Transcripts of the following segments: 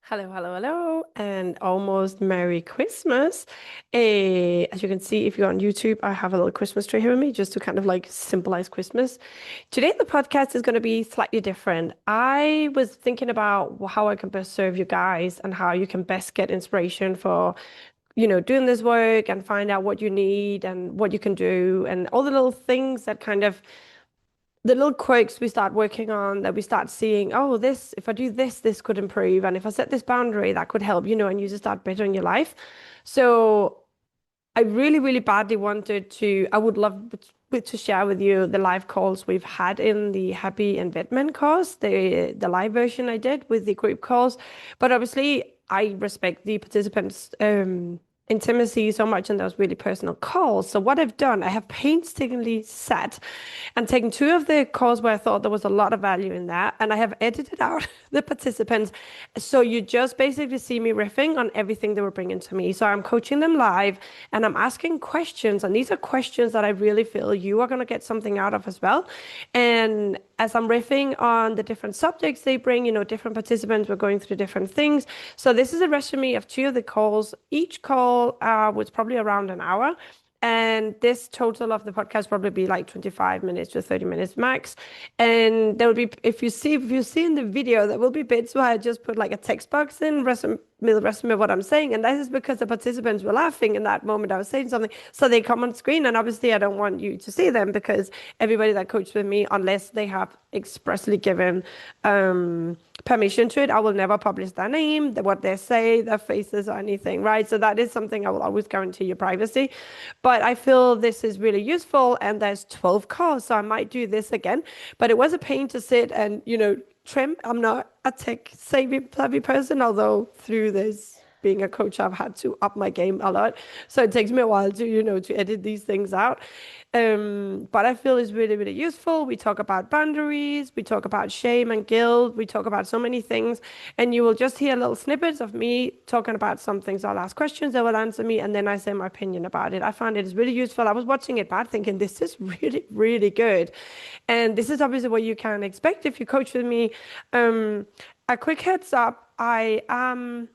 Hello, hello, hello, and almost Merry Christmas. As you can see, if you're on YouTube, I have a little Christmas tree here with me just to kind of like symbolize Christmas. Today, the podcast is going to be slightly different. I was thinking about how I can best serve you guys and how you can best get inspiration for, doing this work and find out what you need and what you can do and all the little things that kind of the little quirks we start working on that we start seeing, oh, this, if I do this, this could improve. And if I set this boundary, that could help, and you just start bettering your life. So I really, really badly wanted to, I would love to share with you the live calls we've had in the Happy Embedment course, the live version I did with the group calls. But obviously, I respect the participants' intimacy so much in those really personal calls. So what I've done, I have painstakingly sat and taken two of the calls where I thought there was a lot of value in that, and I have edited out the participants. So you just basically see me riffing on everything they were bringing to me. So I'm coaching them live and I'm asking questions, and these are questions that I really feel you are going to get something out of as well. And as I'm riffing on the different subjects they bring, different participants were going through different things. So this is a resume of two of the calls. Each call was probably around an hour. And this total of the podcast probably be like 25 minutes to 30 minutes max. And there will be, if you see in the video, there will be bits where I just put like a text box in, resume what I'm saying. And that is because the participants were laughing in that moment I was saying something. So they come on screen. And obviously I don't want you to see them because everybody that coached with me, unless they have expressly given permission to it, I will never publish their name, what they say, their faces, or anything, right? So that is something I will always guarantee your privacy. But I feel this is really useful, and there's 12 calls, so I might do this again. But it was a pain to sit and, trim. I'm not a tech savvy person, although through this being a coach, I've had to up my game a lot. So it takes me a while to, to edit these things out. But I feel it's really, really useful. We talk about boundaries, we talk about shame and guilt, we talk about so many things. And you will just hear little snippets of me talking about some things. I'll ask questions, they will answer me, and then I say my opinion about it. I found it is really useful. I was watching it back thinking, this is really, really good. And this is obviously what you can expect if you coach with me. A quick heads up, I am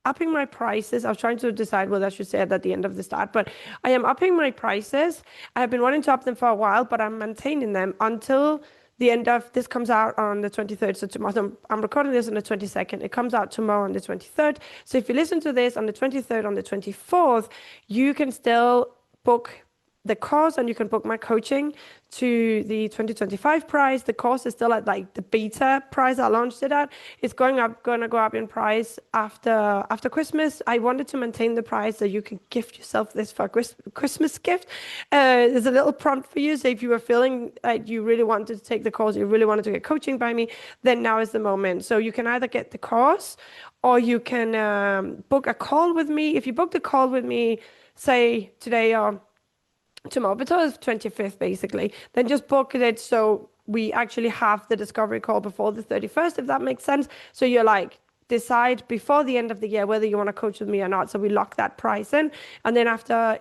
upping my prices. I was trying to decide what I should say at the end of the start, but I am upping my prices. I have been wanting to up them for a while, but I'm maintaining them until the end of this comes out on the 23rd. So tomorrow, I'm recording this on the 22nd. It comes out tomorrow on the 23rd. So if you listen to this on the 23rd, on the 24th, you can still book the course and you can book my coaching to the 2025 price. The course is still at like the beta price I launched it at. It's gonna go up in price after Christmas. I wanted to maintain the price so you can gift yourself this for a Christmas gift. There's a little prompt for you. So if you were feeling like you really wanted to take the course, you really wanted to get coaching by me, then now is the moment. So you can either get the course or you can book a call with me. If you book the call with me, say today or tomorrow, but it's 25th basically, then just book it so we actually have the discovery call before the 31st, if that makes sense. So you're like, decide before the end of the year whether you want to coach with me or not. So we lock that price in. And then after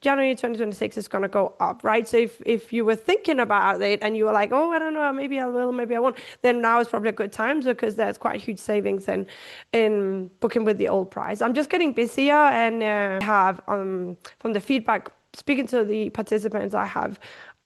January 2026, it's going to go up, right? So if you were thinking about it and you were like, oh, I don't know, maybe I will, maybe I won't, then now is probably a good time because there's quite huge savings in booking with the old price. I'm just getting busier and have from the feedback speaking to the participants, I have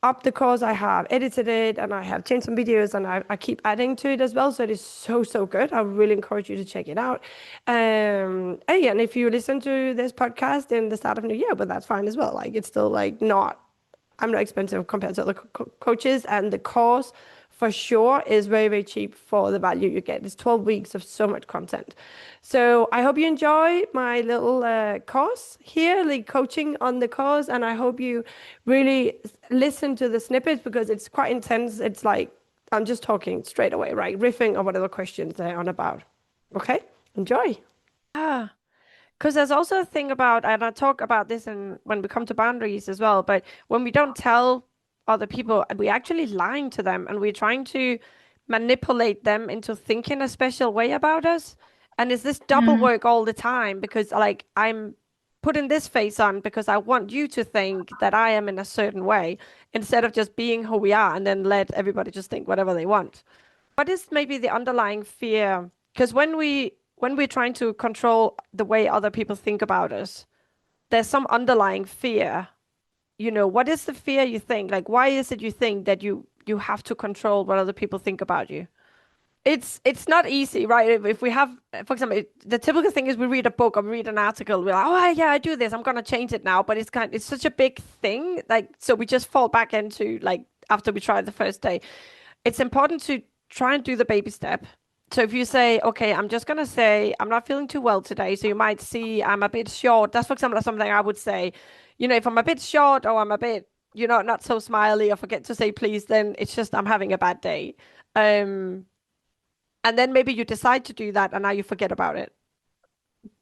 upped the course, I have edited it, and I have changed some videos, and I keep adding to it as well. So it is so, so good. I really encourage you to check it out. And if you listen to this podcast in the start of New Year, but that's fine as well. Like it's still like I'm not expensive compared to other coaches, and the course for sure is very, very cheap for the value you get. It's 12 weeks of so much content. So I hope you enjoy my little course here, like coaching on the course. And I hope you really listen to the snippets because it's quite intense. It's like, I'm just talking straight away, right? Riffing on whatever questions they're on about. Okay, enjoy. Ah, because there's also a thing about, and I talk about this when we come to boundaries as well, but when we don't tell other people, we're actually lying to them and we're trying to manipulate them into thinking a special way about us. And it's this double Mm, work all the time because like I'm putting this face on because I want you to think that I am in a certain way instead of just being who we are and then let everybody just think whatever they want. What is maybe the underlying fear Because when we're trying to control the way other people think about us, there's some underlying fear. What is the fear you think? Like, why is it you think that you have to control what other people think about you? It's not easy, right? If we have, for example, the typical thing is we read a book or we read an article, we're like, oh yeah, I do this, I'm gonna change it now. But it's such a big thing, like so we just fall back into like after we try the first day. It's important to try and do the baby step. So if you say, okay, I'm just gonna say I'm not feeling too well today, so you might see I'm a bit short. That's for example something I would say. If I'm a bit short or I'm a bit, not so smiley or forget to say please, then it's just I'm having a bad day. Um, and then maybe you decide to do that and now you forget about it.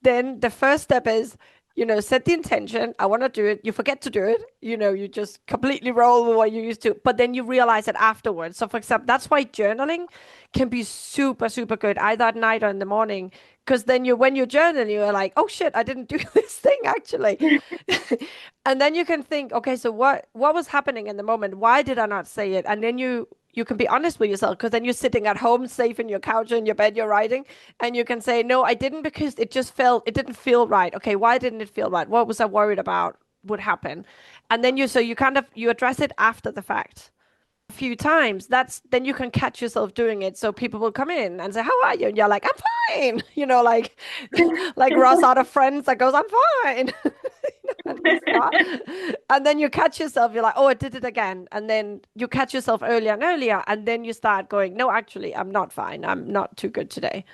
Then the first step is, set the intention. I want to do it. You forget to do it. You just completely roll with what you used to, but then you realize it afterwards. So, for example, that's why journaling can be super, super good, either at night or in the morning. Because then when you journal, you're like, oh shit, I didn't do this thing actually. And then you can think, okay, so what was happening in the moment? Why did I not say it? And then you can be honest with yourself because then you're sitting at home safe in your couch or in your bed, you're writing, and you can say, no, I didn't because it didn't feel right. Okay, why didn't it feel right? What was I worried about would happen? And then you kind of you address it after the fact a few times. Then you can catch yourself doing it. So people will come in and say, how are you? And you're like, I'm fine. Like like Ross out of Friends that goes, I'm fine. And he's not. And then you catch yourself, you're like, oh, I did it again. And then you catch yourself earlier and earlier. And then you start going, no, actually, I'm not fine. I'm not too good today.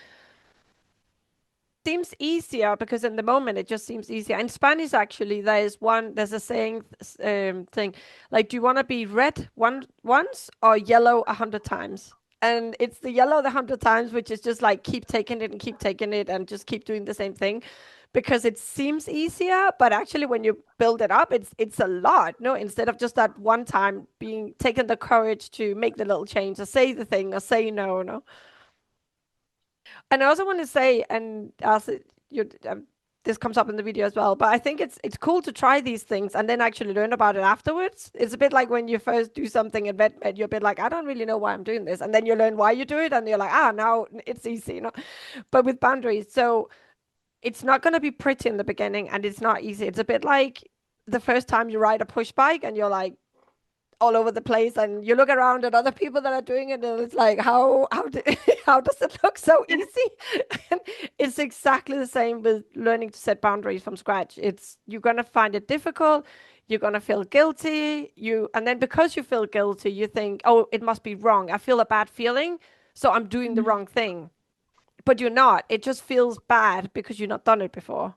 Seems easier because in the moment it just seems easier. In Spanish, actually, there's a saying thing like, do you want to be red once or yellow 100 times? And it's the yellow the 100 times, which is just like keep taking it and just keep doing the same thing because it seems easier, but actually when you build it up, it's a lot. No, instead of just that one time being taking the courage to make the little change or say the thing or say no, no. And I also want to say, and also you, this comes up in the video as well, but I think it's cool to try these things and then actually learn about it afterwards. It's a bit like when you first do something in vet med, you're a bit like, I don't really know why I'm doing this, and then you learn why you do it, and you're like, now it's easy. But with boundaries, so it's not going to be pretty in the beginning, and it's not easy. It's a bit like the first time you ride a push bike, and you're like, all over the place and you look around at other people that are doing it and it's like how does it look so easy. And it's exactly the same with learning to set boundaries from scratch. You're going to find it difficult, you're going to feel guilty, and then because you feel guilty you think, oh, it must be wrong, I feel a bad feeling, so I'm doing the wrong thing. But you're not, it just feels bad because you've not done it before.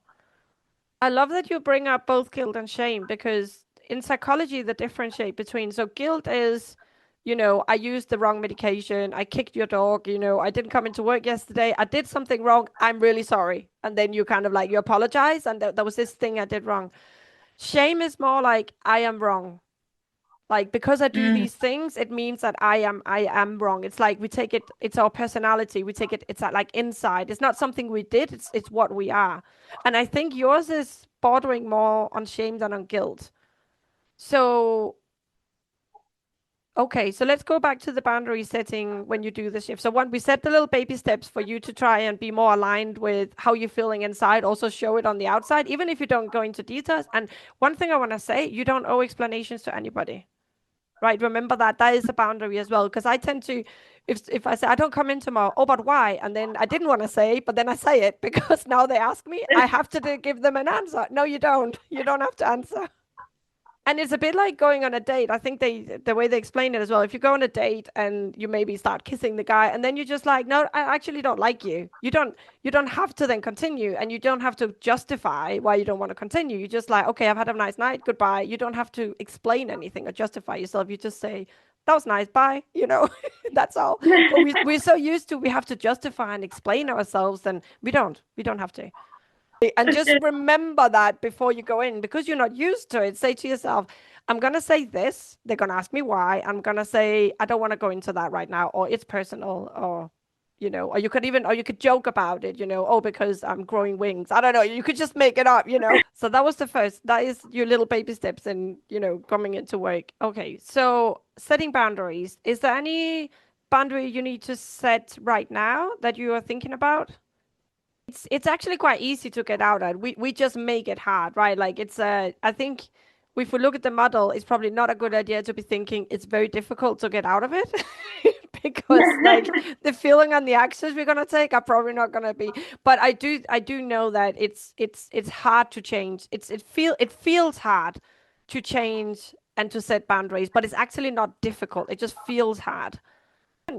I love that you bring up both guilt and shame because in psychology, the differentiate between so guilt is, I used the wrong medication, I kicked your dog, I didn't come into work yesterday, I did something wrong, I'm really sorry. And then you kind of like, you apologize, and there was this thing I did wrong. Shame is more like, I am wrong. Like because I do Mm. these things, it means that I am wrong. It's like we take it, it's our personality. We take it, it's like inside. It's not something we did, it's what we are. And I think yours is bordering more on shame than on guilt. So okay, so let's go back to the boundary setting when you do the shift. So one, we set the little baby steps for you to try and be more aligned with how you're feeling inside, also show it on the outside, even if you don't go into details. And one thing I want to say, you don't owe explanations to anybody. Right, remember that is a boundary as well. Because I tend to, if I say I don't come in tomorrow, oh, but why? And then I didn't want to say, but then I say it because now they ask me, I have to give them an answer. No, you don't. You don't have to answer. And it's a bit like going on a date. I think the way they explain it as well. If you go on a date and you maybe start kissing the guy, and then you're just like, no, I actually don't like you. You don't have to then continue, and you don't have to justify why you don't want to continue. You just like, okay, I've had a nice night, goodbye. You don't have to explain anything or justify yourself. You just say, that was nice, bye. That's all. But we're so used to we have to justify and explain ourselves, and we don't. We don't have to. And just remember that before you go in, because you're not used to it. Say to yourself, I'm going to say this. They're going to ask me why. I'm going to say, I don't want to go into that right now, or it's personal, or you could joke about it, oh, because I'm growing wings. I don't know. You could just make it up. So that was the first. That is your little baby steps in, coming into work. Okay. So setting boundaries. Is there any boundary you need to set right now that you are thinking about? It's actually quite easy to get out at. We just make it hard, right? Like it's I think if we look at the model, it's probably not a good idea to be thinking it's very difficult to get out of it because like the feeling and the actions we're gonna take are probably not gonna be. But I do know that it's hard to change. It feels hard to change and to set boundaries, but it's actually not difficult. It just feels hard.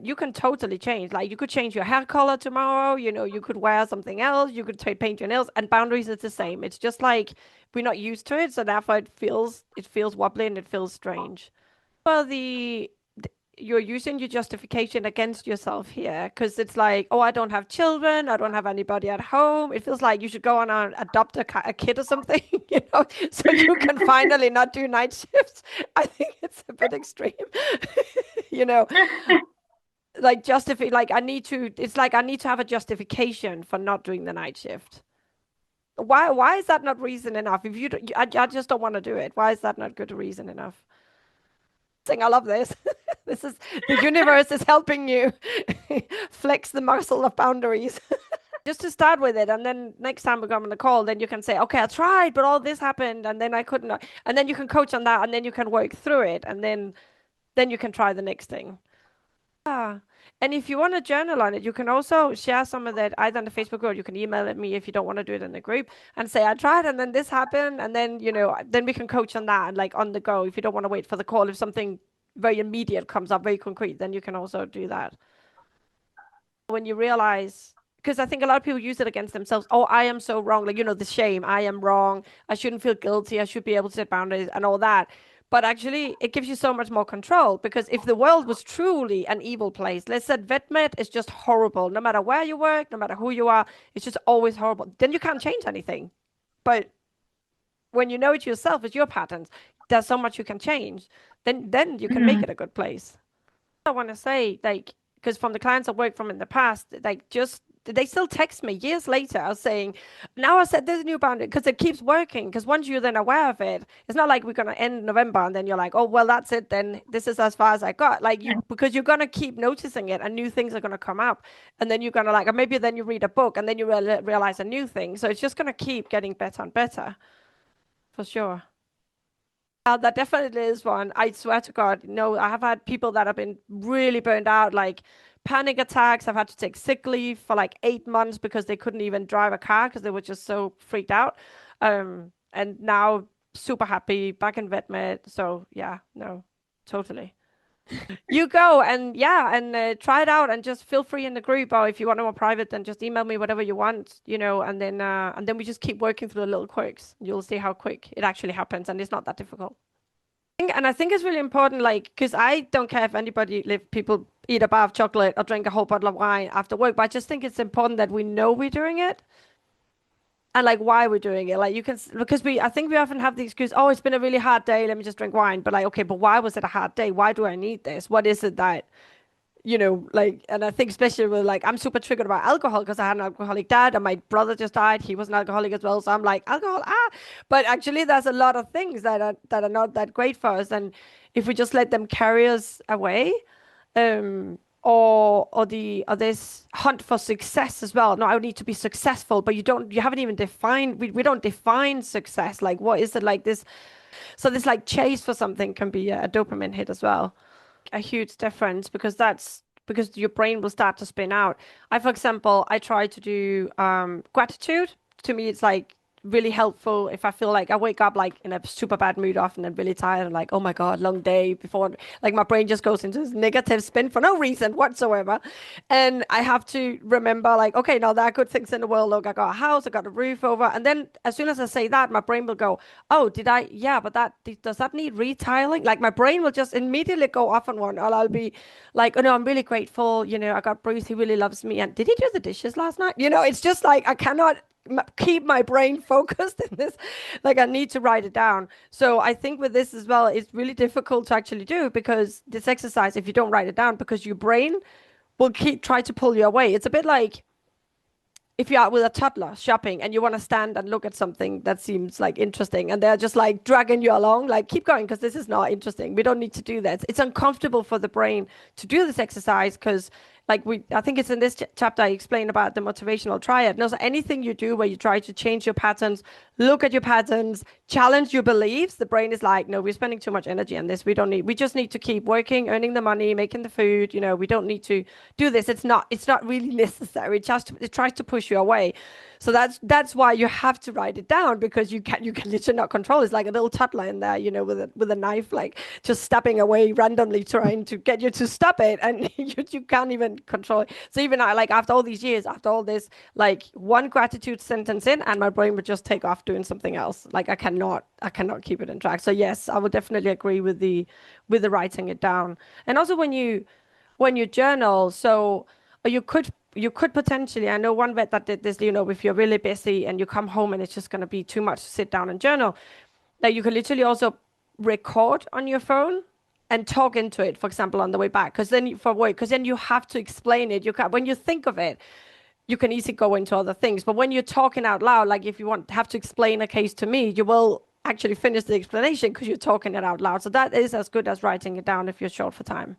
You can totally change. Like you could change your hair color tomorrow, you could wear something else, you could paint your nails, and boundaries is the same. It's just like we're not used to it, so therefore it feels wobbly and it feels strange. Well, you're using your justification against yourself here because it's like, oh, I don't have children, I don't have anybody at home. It feels like you should go on and adopt a kid or something, so you can finally not do night shifts. I think it's a bit extreme, you know. Like justify, like it's like I need to have a justification for not doing the night shift. Why is that not reason enough? If you don't, I just don't want to do it. Why is that not good reason enough? I love this. This is the universe is helping you flex the muscle of boundaries. Just to start with it, and then next time we come on the call, then you can say, okay, I tried, but all this happened, and then I couldn't, and then you can coach on that, and then you can work through it, and then you can try the next thing. Yeah. And if you want to journal on it, you can also share some of that either on the Facebook group, or you can email at me if you don't want to do it in the group and say, I tried and then this happened. And then, then we can coach on that and like on the go. If you don't want to wait for the call, if something very immediate comes up, very concrete, then you can also do that. When you realize, because I think a lot of people use it against themselves. Oh, I am so wrong. Like, the shame, I am wrong. I shouldn't feel guilty. I should be able to set boundaries and all that. But actually, it gives you so much more control because if the world was truly an evil place, let's say VetMed is just horrible. No matter where you work, no matter who you are, it's just always horrible. Then you can't change anything. But when you know it yourself, it's your patterns. There's so much you can change. Then you can make it a good place. I want to say, like, because from the clients I worked from in the past, like just they still text me years later saying, now I set this new boundary because it keeps working. Because once you're then aware of it, it's not like we're going to end November and then you're like, oh, well, that's it. Then this is as far as I got. Like because you're going to keep noticing it and new things are going to come up. And then you're going to like, or maybe then you read a book and then you realize a new thing. So it's just going to keep getting better and better for sure. That definitely is one. I swear to God, I have had people that have been really burned out, like panic attacks. I've had to take sick leave for like 8 months because they couldn't even drive a car because they were just so freaked out. And now super happy, back in VetMed. So yeah, no, totally. You go and try it out and just feel free in the group. Or if you want to more private, then just email me whatever you want, and then we just keep working through the little quirks. You'll see how quick it actually happens, and it's not that difficult. And I think it's really important, like, because I don't care if people eat a bar of chocolate or drink a whole bottle of wine after work, but I just think it's important that we know we're doing it and like why we're doing it. Like because I think we often have the excuse, oh, it's been a really hard day, let me just drink wine. But like, okay, but why was it a hard day? Why do I need this? What is it that, like, and I think especially with like, I'm super triggered about alcohol because I had an alcoholic dad and my brother just died. He was an alcoholic as well. So I'm like, alcohol, but actually there's a lot of things that are not that great for us. And if we just let them carry us away, or this hunt for success as well. No, I need to be successful, but you haven't even defined, we don't define success. Like, what is it like this? So this like chase for something can be a dopamine hit as well. A huge difference because your brain will start to spin out. For example, I try to do gratitude. To me, it's like really helpful if I feel like I wake up like in a super bad mood often and really tired and like, oh my God, long day before, like my brain just goes into this negative spin for no reason whatsoever. And I have to remember like, okay, now there are good things in the world. Look, I got a house, I got a roof over. And then as soon as I say that, my brain will go, oh, yeah, but does that need retiling? Like my brain will just immediately go off on one, or I'll be like, oh no, I'm really grateful. I got Bruce, he really loves me. And did he do the dishes last night? It's just like, I cannot keep my brain focused in this. Like I need to write it down. So I think with this as well, it's really difficult to actually do because this exercise, if you don't write it down, because your brain will try to pull you away. It's a bit like if you're out with a toddler shopping and you want to stand and look at something that seems like interesting and they're just like dragging you along, like keep going because this is not interesting. We don't need to do that. It's uncomfortable for the brain to do this exercise because I think it's in this chapter I explain about the motivational triad. No, so anything you do where you try to change your patterns, look at your patterns, challenge your beliefs, the brain is like, no, we're spending too much energy on this. We just need to keep working, earning the money, making the food. We don't need to do this. It's not really necessary. It tries to push you away. So that's why you have to write it down because you can literally not control. It's like a little toddler in there, with a knife, like just stabbing away randomly, trying to get you to stop it, and you can't even control it. So even like after all these years, after all this, like one gratitude sentence in, and my brain would just take off doing something else. Like I cannot keep it in track. So yes, I would definitely agree with the writing it down, and also when you journal, so you could potentially, I know one vet that did this, if you're really busy and you come home and it's just going to be too much to sit down and journal, that you can literally also record on your phone and talk into it, for example, on the way back, because then for work, because then you have to explain it. When you think of it, you can easily go into other things. But when you're talking out loud, like if you have to explain a case to me, you will actually finish the explanation because you're talking it out loud. So that is as good as writing it down if you're short for time.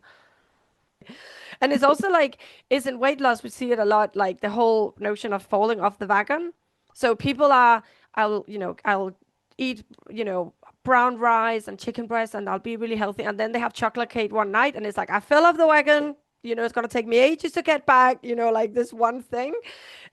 And it's also like, is in weight loss, we see it a lot, like the whole notion of falling off the wagon. So people are, I'll eat, brown rice and chicken breast and I'll be really healthy. And then they have chocolate cake one night and it's like, I fell off the wagon. It's going to take me ages to get back, like this one thing.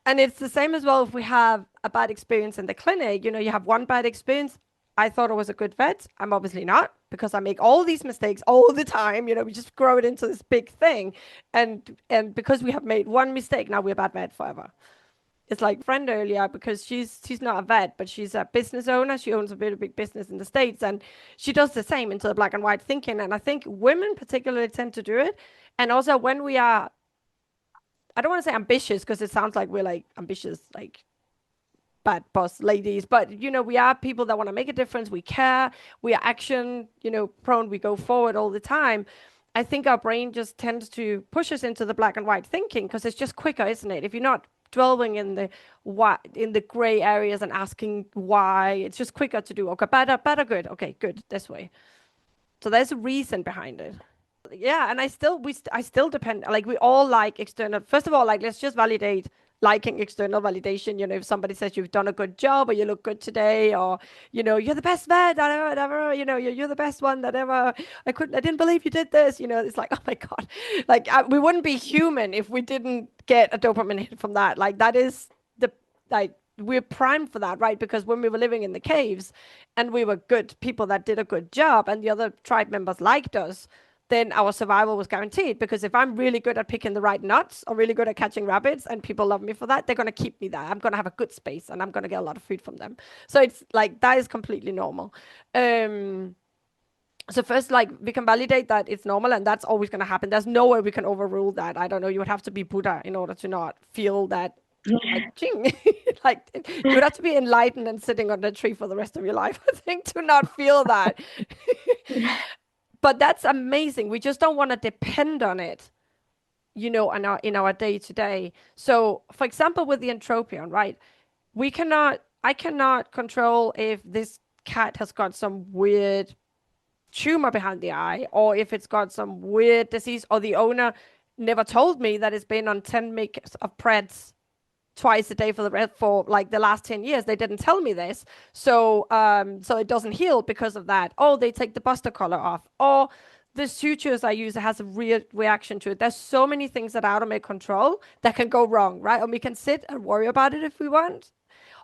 And it's the same as well if we have a bad experience in the clinic. You have one bad experience. I thought I was a good vet. I'm obviously not because I make all these mistakes all the time. We just grow it into this big thing. And because we have made one mistake, now we're a bad vet forever. It's like a friend earlier because she's not a vet, but she's a business owner. She owns a very big business in the States and she does the same into the black and white thinking. And I think women particularly tend to do it. And also when we are, I don't want to say ambitious because it sounds like we're like ambitious, like bad boss ladies, but we are people that want to make a difference. We care, we are action, prone, we go forward all the time. I think our brain just tends to push us into the black and white thinking because it's just quicker, isn't it? If you're not dwelling in the what in the gray areas and asking why, it's just quicker to do okay, better, good, okay, good, this way. So there's a reason behind it. Yeah, and I still depend, like we all like external. First of all, like let's just validate liking external validation. If somebody says you've done a good job or you look good today or you're the best vet that ever, you're the best one that ever. I didn't believe you did this. It's like, oh my God, like we wouldn't be human if we didn't get a dopamine hit from that. Like that is the like we're primed for that, right? Because when we were living in the caves and we were good people that did a good job and the other tribe members liked us, then our survival was guaranteed. Because if I'm really good at picking the right nuts or really good at catching rabbits and people love me for that, they're going to keep me there. I'm going to have a good space and I'm going to get a lot of food from them. So it's like that is completely normal. So first, like we can validate that it's normal and that's always going to happen. There's no way we can overrule that. I don't know. You would have to be Buddha in order to not feel that. Like, ching. Like you would have to be enlightened and sitting on the tree for the rest of your life, I think, to not feel that. But that's amazing. We just don't want to depend on it, in our day to day. So, for example, with the entropion, right? I cannot control if this cat has got some weird tumor behind the eye or if it's got some weird disease or the owner never told me that it's been on 10 mg of Preds twice a day for like the last 10 years. They didn't tell me this. So it doesn't heal because of that. Oh, they take the buster collar off. Or the sutures I use has a real reaction to it. There's so many things that are out of my control that can go wrong, right? And we can sit and worry about it if we want,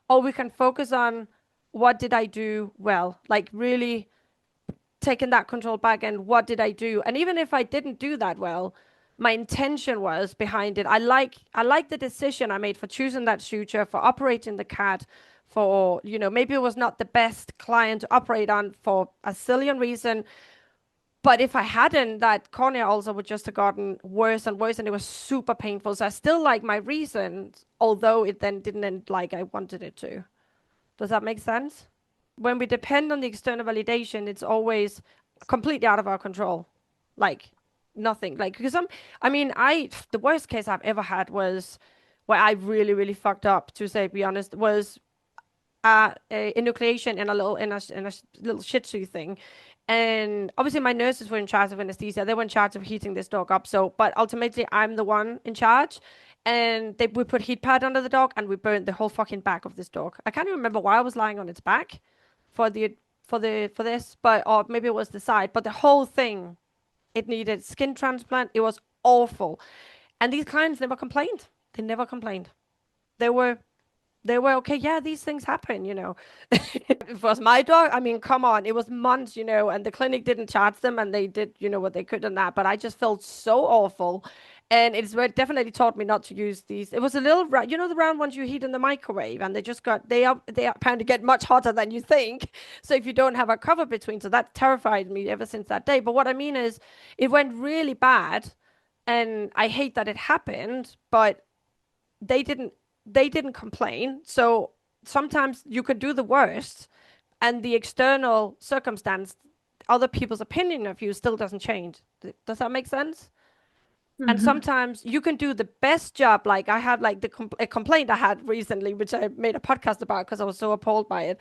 or we can focus on what did I do well, like really taking that control back and what did I do? And even if I didn't do that well, my intention was behind it. I like the decision I made for choosing that suture, for operating the cat, for maybe it was not the best client to operate on for a zillion reason. But if I hadn't, that cornea ulcer would just have gotten worse and worse, and it was super painful. So I still like my reasons, although it then didn't end like I wanted it to. Does that make sense? When we depend on the external validation, it's always completely out of our control. Like nothing. Like because the worst case I've ever had was where I really, really fucked up, to say, be honest, was enucleation in a little Shih Tzu thing. And obviously, my nurses were in charge of anesthesia. They were in charge of heating this dog up. So, but ultimately, I'm the one in charge. And we put heat pad under the dog, and we burned the whole fucking back of this dog. I can't even remember why I was lying on its back for this, but or maybe it was the side. But the whole thing, it needed skin transplant. It was awful. And these clients never complained. They never complained. They were okay. Yeah, these things happen, you know. It was my dog. I mean, come on, it was months, you know, and the clinic didn't charge them, and they did, you know, what they could on that. But I just felt so awful, and definitely taught me not to use these. It was a little, you know, the round ones you heat in the microwave, and they apparently get much hotter than you think. So if you don't have a cover between, so that terrified me ever since that day. But what I mean is, it went really bad, and I hate that it happened, but they didn't complain. So sometimes you could do the worst, and the external circumstance, other people's opinion of you still doesn't change. Does that make sense? And Hmm. sometimes you can do the best job. Like I had like a complaint I had recently, which I made a podcast about because I was so appalled by it,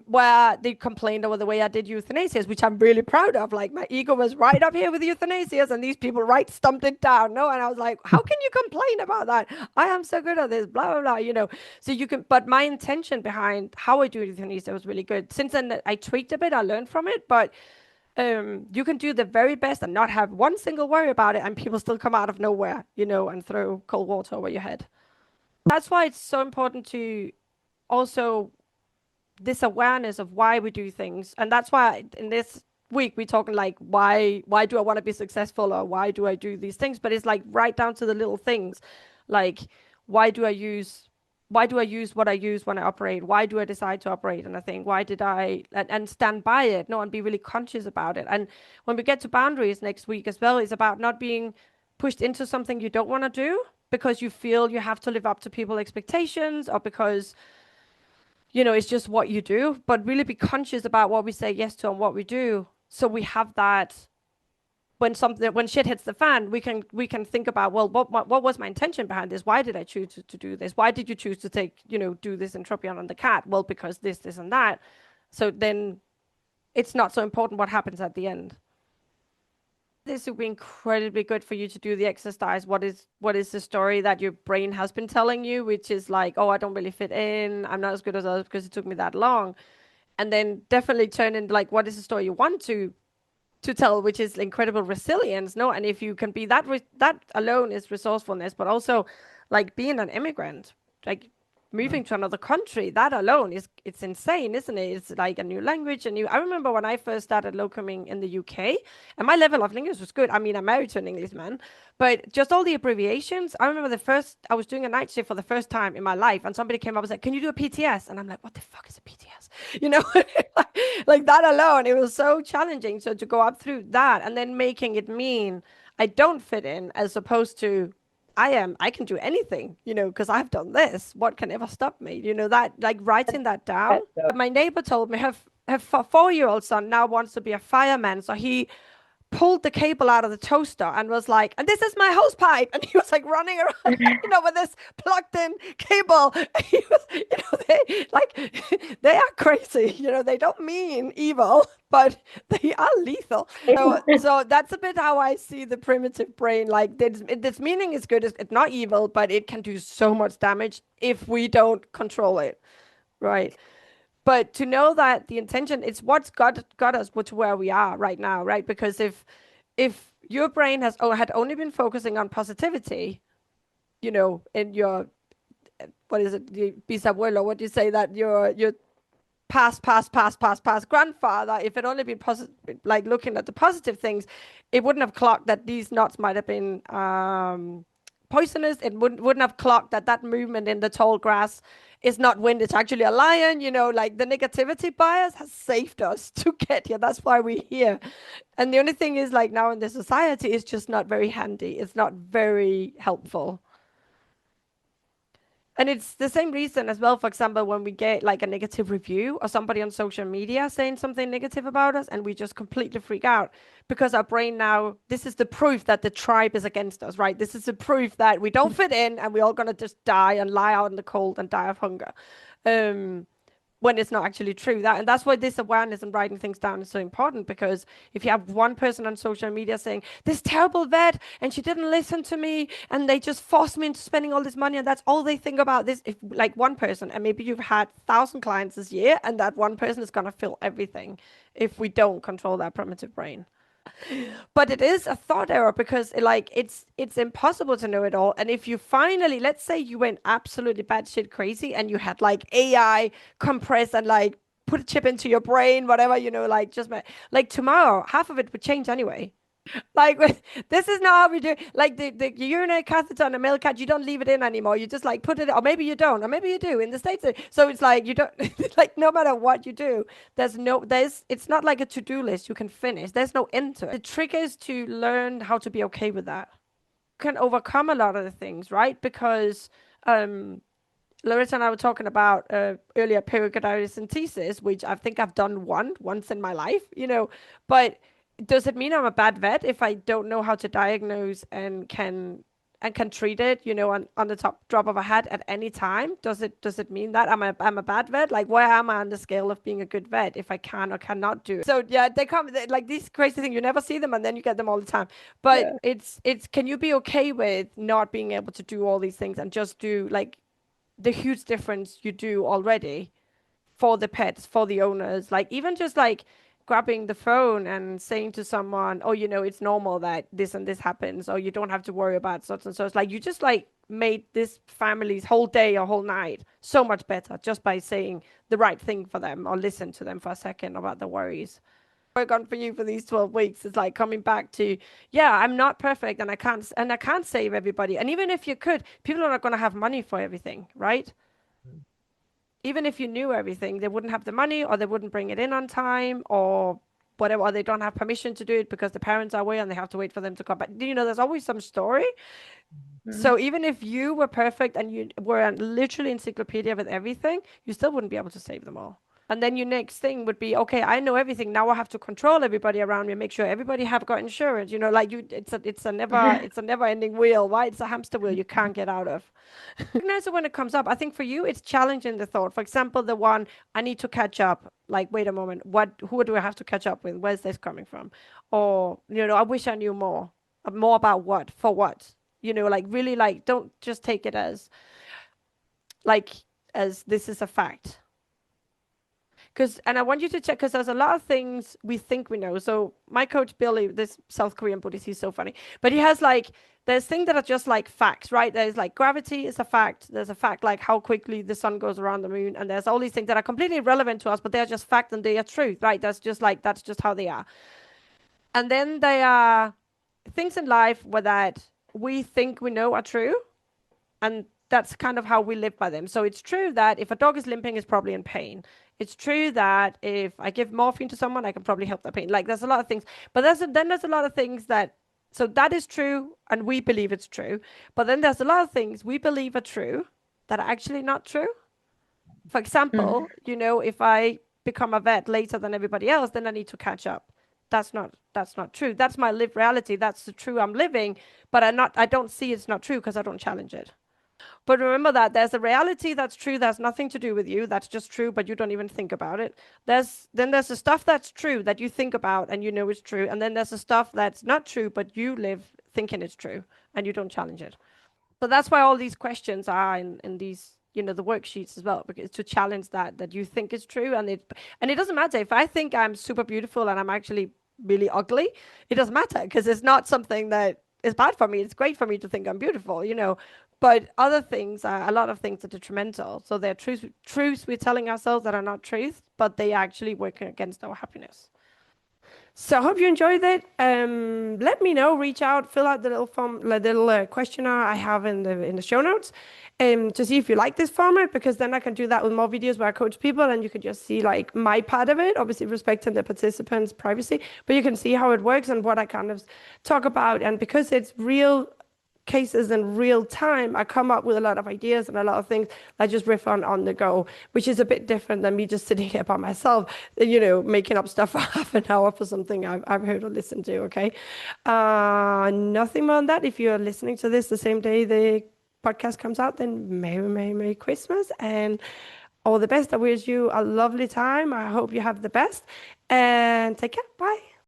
where they complained over the way I did euthanasias, which I'm really proud of. Like my ego was right up here with euthanasias, and these people stumped it down. No, and I was like, how can you complain about that? I am so good at this, blah blah blah. You know, so you can. But my intention behind how I do euthanasia was really good. Since then, I tweaked a bit. I learned from it, but you can do the very best and not have one single worry about it, and people still come out of nowhere, you know, and throw cold water over your head. That's why it's so important to also this awareness of why we do things, and that's why in this week we're talking like why do I want to be successful, or why do I do these things? But it's like right down to the little things, like why do I use what I use when I operate? Why do I decide to operate? And I think, why did I, and stand by it? No, and be really conscious about it. And when we get to boundaries next week as well, it's about not being pushed into something you don't want to do because you feel you have to live up to people's expectations, or because, you know, it's just what you do, but really be conscious about what we say yes to and what we do. So we have that when shit hits the fan, we can think about, well, what was my intention behind this? Why did I choose to do this? Why did you choose to do this entropion on the cat? Well, because this and that. So then it's not so important what happens at the end. This would be incredibly good for you to do the exercise. What is the story that your brain has been telling you, which is like, oh, I don't really fit in. I'm not as good as others because it took me that long. And then definitely turn into like, what is the story you want to tell, which is incredible resilience. No, and if you can be that alone is resourcefulness, but also like being an immigrant, like moving to another country, that alone it's insane, isn't it? It's like a new language, and I remember when I first started locuming in the UK, and my level of English was good. I mean, I'm married to an Englishman, but just all the abbreviations. I remember I was doing a night shift for the first time in my life, and somebody came up and said, "Can you do a PTS?" And I'm like, "What the fuck is a PTS?" You know, like that alone, it was so challenging. So to go up through that and then making it mean I don't fit in, as opposed to I can do anything, you know, because I've done this. What can ever stop me? You know, that like writing that down. My neighbor told me her 4-year-old son now wants to be a fireman. So he pulled the cable out of the toaster and was like, and this is my hose pipe. And he was like running around, you know, with this plugged in cable. He was, you know, they are crazy. You know, they don't mean evil, but they are lethal. So that's a bit how I see the primitive brain. Like this meaning is good. It's not evil, but it can do so much damage if we don't control it. Right. But to know that the intention, it's what's got us to where we are right now, right? Because if your brain had only been focusing on positivity, you know, in your what is it, the bisabuelo, what do you say, that your past grandfather, if it only been positive, like looking at the positive things, it wouldn't have clocked that these nuts might have been poisonous. It wouldn't have clocked that movement in the tall grass is not wind, it's actually a lion. You know, like the negativity bias has saved us to get here. That's why we're here. And the only thing is, like, now in the society, it's just not very handy. It's not very helpful. And it's the same reason as well, for example, when we get like a negative review or somebody on social media saying something negative about us and we just completely freak out because our brain now, this is the proof that the tribe is against us, right? This is the proof that we don't fit in and we're all going to just die and lie out in the cold and die of hunger. Um, when it's not actually true. That's why this awareness and writing things down is so important, because if you have one person on social media saying this terrible vet and she didn't listen to me and they just forced me into spending all this money and that's all they think about, this, if like one person, and maybe you've had 1,000 clients this year, and that one person is going to fill everything if we don't control that primitive brain. But it is a thought error because it's impossible to know it all. And if you finally, let's say you went absolutely batshit crazy and you had like AI compress and like put a chip into your brain, whatever, like just like tomorrow, half of it would change anyway. Like this is not how we do. Like the urinary catheter on a male cat, you don't leave it in anymore. You just like put it, or maybe you don't, or maybe you do. In the States, so it's like you don't like no matter what you do, it's not like a to-do list you can finish. There's no end to it. The trick is to learn how to be okay with that. You can overcome a lot of the things, right? Because Larissa and I were talking about earlier pericarditis, which I think I've done once in my life, but does it mean I'm a bad vet if I don't know how to diagnose and can treat it, on the top drop of a hat at any time? Does it mean that I'm a bad vet? Like, where am I on the scale of being a good vet if I can or cannot do it? So yeah, they come like these crazy things. You never see them, and then you get them all the time. But Yeah. it's can you be okay with not being able to do all these things and just do like the huge difference you do already for the pets, for the owners, like even just like grabbing the phone and saying to someone, oh, it's normal that this and this happens, or you don't have to worry about such and such. Like you just like made this family's whole day or whole night so much better just by saying the right thing for them or listen to them for a second about the worries. Work on for you for these 12 weeks is like coming back to, yeah, I'm not perfect and I can't save everybody. And even if you could, people are not going to have money for everything, right? Even if you knew everything, they wouldn't have the money, or they wouldn't bring it in on time, or whatever, or they don't have permission to do it because the parents are away and they have to wait for them to come back. There's always some story. Mhm. So even if you were perfect and you were a literally encyclopedia with everything, you still wouldn't be able to save them all. And then your next thing would be, okay, I know everything. Now I have to control everybody around me, make sure everybody have got insurance. Like it's a never ending wheel, right? It's a hamster wheel you can't get out of. Recognize it when it comes up. I think for you, it's challenging the thought. For example, the one, I need to catch up. Like, wait a moment, who do I have to catch up with? Where's this coming from? Or, I wish I knew more. More about what? For what? Like really like don't just take it like as this is a fact. And I want you to check, because there's a lot of things we think we know. So my coach Billy, this South Korean Buddhist, he's so funny, but he has like there's things that are just like facts, right? There's like gravity is a fact. There's a fact like how quickly the sun goes around the moon, and there's all these things that are completely irrelevant to us, but they're just fact and they are truth, right? That's just how they are. And then there are things in life where that we think we know are true, and that's kind of how we live by them. So it's true that if a dog is limping, it's probably in pain. It's true that if I give morphine to someone, I can probably help their pain. Like there's a lot of things, but then there's a lot of things that, so that is true and we believe it's true. But then there's a lot of things we believe are true that are actually not true. For Mhm. example, if I become a vet later than everybody else, then I need to catch up. That's not true. That's my lived reality. That's the true I'm living, but I don't see it's not true because I don't challenge it. But remember that there's a reality that's true, that's nothing to do with you, that's just true, but you don't even think about it. There's the stuff that's true that you think about and you know is true, and then there's the stuff that's not true, but you live thinking it's true and you don't challenge it. So that's why all these questions are in these, the worksheets as well, because to challenge that you think is true, and it doesn't matter if I think I'm super beautiful and I'm actually really ugly. It doesn't matter because it's not something that is bad for me. It's great for me to think I'm beautiful. But other things are a lot of things are detrimental. So they're truths we're telling ourselves that are not truth, but they actually work against our happiness. So I hope you enjoyed it. Let me know. Reach out, fill out the little form, the little questionnaire I have in the show notes, to see if you like this format. Because then I can do that with more videos where I coach people, and you can just see like my part of it. Obviously, respecting the participants' privacy, but you can see how it works and what I kind of talk about. And because it's real cases in real time, I come up with a lot of ideas and a lot of things I just riff on the go, which is a bit different than me just sitting here by myself, making up stuff for half an hour for something I've heard or listened to. Okay. Nothing more than that. If you're listening to this the same day the podcast comes out, then Merry Christmas and all the best. I wish you a lovely time. I hope you have the best and take care. Bye.